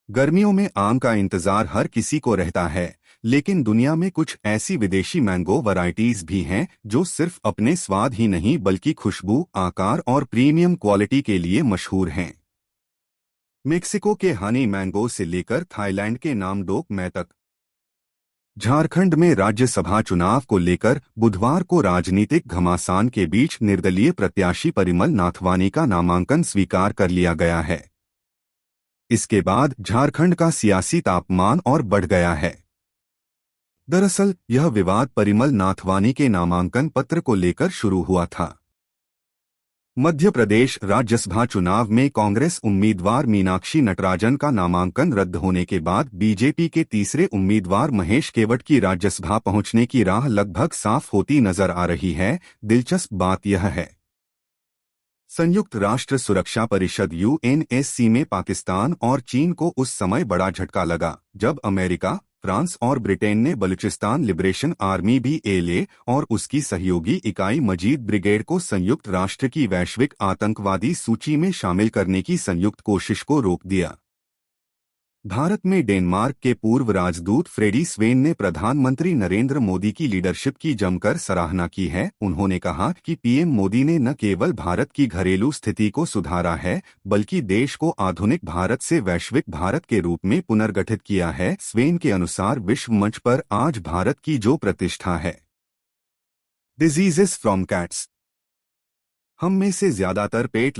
गर्मियों में आम का इंतजार हर किसी को रहता है, लेकिन दुनिया में कुछ ऐसी विदेशी मैंगो वैरायटीज भी हैं जो सिर्फ अपने स्वाद ही नहीं बल्कि खुशबू, आकार और प्रीमियम क्वालिटी के लिए मशहूर हैं। मेक्सिको के हनी मैंगो से लेकर थाईलैंड के नामडोक मै तक। झारखंड में राज्यसभा चुनाव को लेकर बुधवार को राजनीतिक घमासान के बीच निर्दलीय प्रत्याशी परिमल नाथवानी का नामांकन स्वीकार कर लिया गया है। इसके बाद झारखंड का सियासी तापमान और बढ़ गया है। दरअसल यह विवाद परिमल नाथवानी के नामांकन पत्र को लेकर शुरू हुआ था। मध्य प्रदेश राज्यसभा चुनाव में कांग्रेस उम्मीदवार मीनाक्षी नटराजन का नामांकन रद्द होने के बाद बीजेपी के तीसरे उम्मीदवार महेश केवट की राज्यसभा पहुंचने की राह लगभग साफ होती नजर आ रही है। दिलचस्प बात यह है, संयुक्त राष्ट्र सुरक्षा परिषद यूएनएससी में पाकिस्तान और चीन को उस समय बड़ा झटका लगा जब अमेरिका, फ्रांस और ब्रिटेन ने बलूचिस्तान लिबरेशन आर्मी BLA और उसकी सहयोगी इकाई मजीद ब्रिगेड को संयुक्त राष्ट्र की वैश्विक आतंकवादी सूची में शामिल करने की संयुक्त कोशिश को रोक दिया। भारत में डेनमार्क के पूर्व राजदूत फ्रेडी स्वेन ने प्रधानमंत्री नरेंद्र मोदी की लीडरशिप की जमकर सराहना की है। उन्होंने कहा कि पीएम मोदी ने न केवल भारत की घरेलू स्थिति को सुधारा है बल्कि देश को आधुनिक भारत से वैश्विक भारत के रूप में पुनर्गठित किया है। स्वेन के अनुसार विश्व मंच पर आज भारत की जो प्रतिष्ठा है, डिजीजेस फ्रॉम कैट्स। हम में से ज्यादातर पेट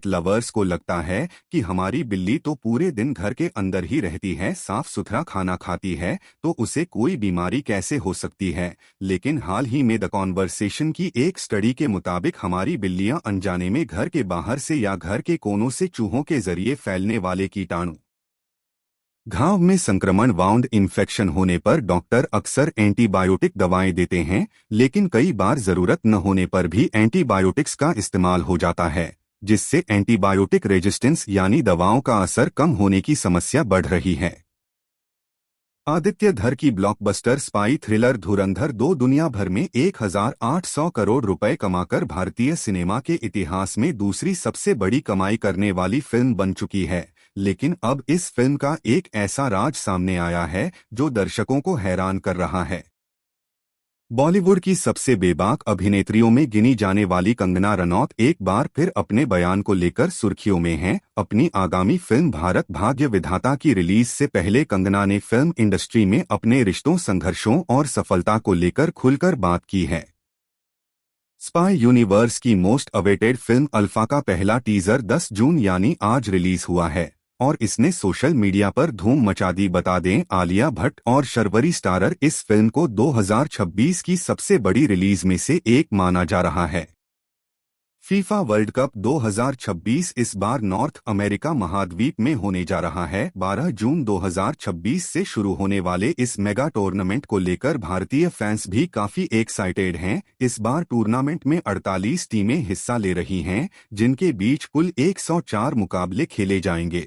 लवर्स को लगता है कि हमारी बिल्ली तो पूरे दिन घर के अंदर ही रहती है, साफ सुथरा खाना खाती है, तो उसे कोई बीमारी कैसे हो सकती है। लेकिन हाल ही में द कॉन्वर्सेशन की एक स्टडी के मुताबिक हमारी बिल्लियां अनजाने में घर के बाहर से या घर के कोनों से चूहों के जरिए फैलने वाले कीटाणु, घाव में संक्रमण, वाउंड इन्फेक्शन होने पर डॉक्टर अक्सर एंटीबायोटिक दवाएं देते हैं, लेकिन कई बार जरूरत न होने पर भी एंटीबायोटिक्स का इस्तेमाल हो जाता है, जिससे एंटीबायोटिक रेजिस्टेंस यानी दवाओं का असर कम होने की समस्या बढ़ रही है। आदित्य धर की ब्लॉकबस्टर स्पाई थ्रिलर धुरंधर 2 दुनिया भर में 1,800 करोड़ रुपए कमाकर भारतीय सिनेमा के इतिहास में दूसरी सबसे बड़ी कमाई करने वाली फिल्म बन चुकी है। लेकिन अब इस फिल्म का एक ऐसा राज सामने आया है जो दर्शकों को हैरान कर रहा है। बॉलीवुड की सबसे बेबाक अभिनेत्रियों में गिनी जाने वाली कंगना रनौत एक बार फिर अपने बयान को लेकर सुर्खियों में हैं। अपनी आगामी फिल्म भारत भाग्य विधाता की रिलीज से पहले कंगना ने फिल्म इंडस्ट्री में अपने रिश्तों, संघर्षों और सफलता को लेकर खुलकर बात की है। स्पाई यूनिवर्स की मोस्ट अवेटेड फिल्म अल्फा का पहला टीजर 10 जून यानी आज रिलीज हुआ है और इसने सोशल मीडिया पर धूम मचा दी। बता दें, आलिया भट्ट और शर्वरी स्टारर इस फिल्म को 2026 की सबसे बड़ी रिलीज में से एक माना जा रहा है। फीफा वर्ल्ड कप 2026 इस बार नॉर्थ अमेरिका महाद्वीप में होने जा रहा है। 12 जून 2026 से शुरू होने वाले इस मेगा टूर्नामेंट को लेकर भारतीय फैंस भी काफी एक्साइटेड हैं। इस बार टूर्नामेंट में 48 टीमें हिस्सा ले रही हैं, जिनके बीच कुल 104 मुकाबले खेले जाएंगे।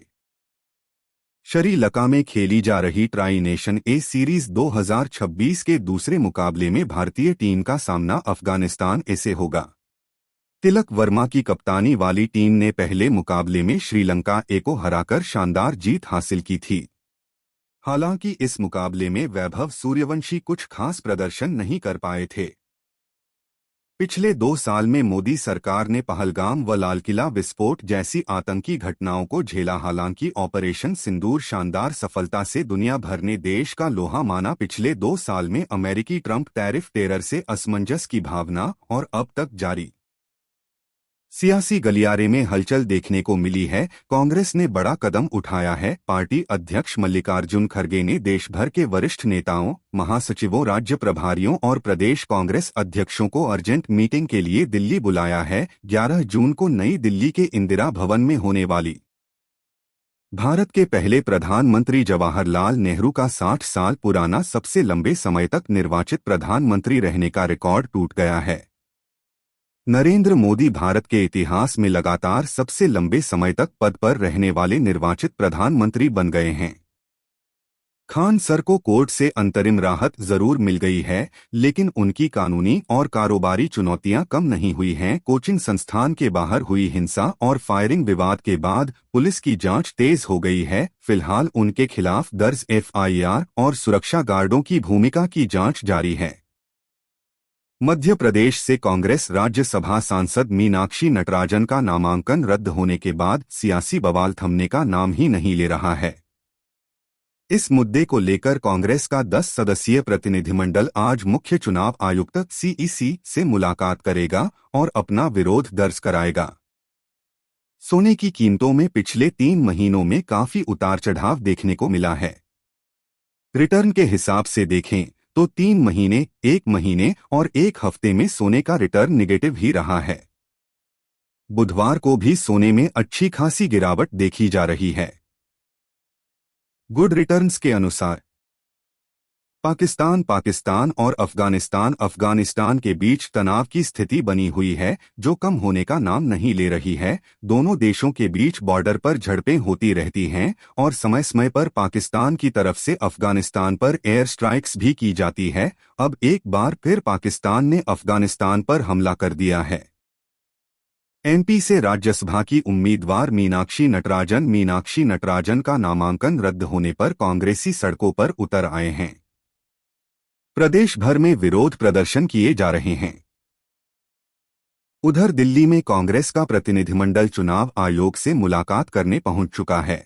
श्रीलंका में खेली जा रही ट्राई नेशन ए सीरीज 2026 के दूसरे मुकाबले में भारतीय टीम का सामना अफगानिस्तान से होगा। तिलक वर्मा की कप्तानी वाली टीम ने पहले मुकाबले में श्रीलंका को हराकर शानदार जीत हासिल की थी। हालांकि इस मुकाबले में वैभव सूर्यवंशी कुछ खास प्रदर्शन नहीं कर पाए थे। पिछले 2 साल में मोदी सरकार ने पहलगाम व लालकिला विस्फोट जैसी आतंकी घटनाओं को झेला। हालांकि ऑपरेशन सिंदूर शानदार सफलता से दुनिया भर ने देश का लोहा माना। पिछले 2 साल में अमेरिकी ट्रंप टैरिफ टेरर से असमंजस की भावना और अब तक जारी सियासी गलियारे में हलचल देखने को मिली है। कांग्रेस ने बड़ा कदम उठाया है। पार्टी अध्यक्ष मल्लिकार्जुन खड़गे ने देश भर के वरिष्ठ नेताओं, महासचिवों, राज्य प्रभारियों और प्रदेश कांग्रेस अध्यक्षों को अर्जेंट मीटिंग के लिए दिल्ली बुलाया है। 11 जून को नई दिल्ली के इंदिरा भवन में होने वाली भारत के पहले प्रधानमंत्री जवाहरलाल नेहरू का 60 साल पुराना सबसे लंबे समय तक निर्वाचित प्रधानमंत्री रहने का रिकॉर्ड टूट गया है। नरेंद्र मोदी भारत के इतिहास में लगातार सबसे लंबे समय तक पद पर रहने वाले निर्वाचित प्रधानमंत्री बन गए हैं। खान सर को कोर्ट से अंतरिम राहत जरूर मिल गई है, लेकिन उनकी कानूनी और कारोबारी चुनौतियां कम नहीं हुई हैं। कोचिंग संस्थान के बाहर हुई हिंसा और फायरिंग विवाद के बाद पुलिस की जांच तेज हो गई है। फिलहाल उनके खिलाफ दर्ज एफआईआर और सुरक्षा गार्डों की भूमिका की जांच जारी है। मध्य प्रदेश से कांग्रेस राज्यसभा सांसद मीनाक्षी नटराजन का नामांकन रद्द होने के बाद सियासी बवाल थमने का नाम ही नहीं ले रहा है। इस मुद्दे को लेकर कांग्रेस का 10 सदस्यीय प्रतिनिधिमंडल आज मुख्य चुनाव आयुक्त सीईसी से मुलाकात करेगा और अपना विरोध दर्ज कराएगा। सोने की कीमतों में पिछले 3 महीनों में काफी उतार चढ़ाव देखने को मिला है। रिटर्न के हिसाब से देखें तो 3 महीने, 1 महीने और 1 हफ्ते में सोने का रिटर्न निगेटिव ही रहा है। बुधवार को भी सोने में अच्छी खासी गिरावट देखी जा रही है। गुड रिटर्न्स के अनुसार पाकिस्तान और अफगानिस्तान के बीच तनाव की स्थिति बनी हुई है, जो कम होने का नाम नहीं ले रही है। दोनों देशों के बीच बॉर्डर पर झड़पें होती रहती हैं और समय समय पर पाकिस्तान की तरफ से अफगानिस्तान पर एयर स्ट्राइक्स भी की जाती है। अब एक बार फिर पाकिस्तान ने अफगानिस्तान पर हमला कर दिया है। एमपी से राज्यसभा की उम्मीदवार मीनाक्षी नटराजन का नामांकन रद्द होने पर कांग्रेसी सड़कों पर उतर आए हैं। प्रदेश भर में विरोध प्रदर्शन किए जा रहे हैं। उधर दिल्ली में कांग्रेस का प्रतिनिधिमंडल चुनाव आयोग से मुलाकात करने पहुंच चुका है।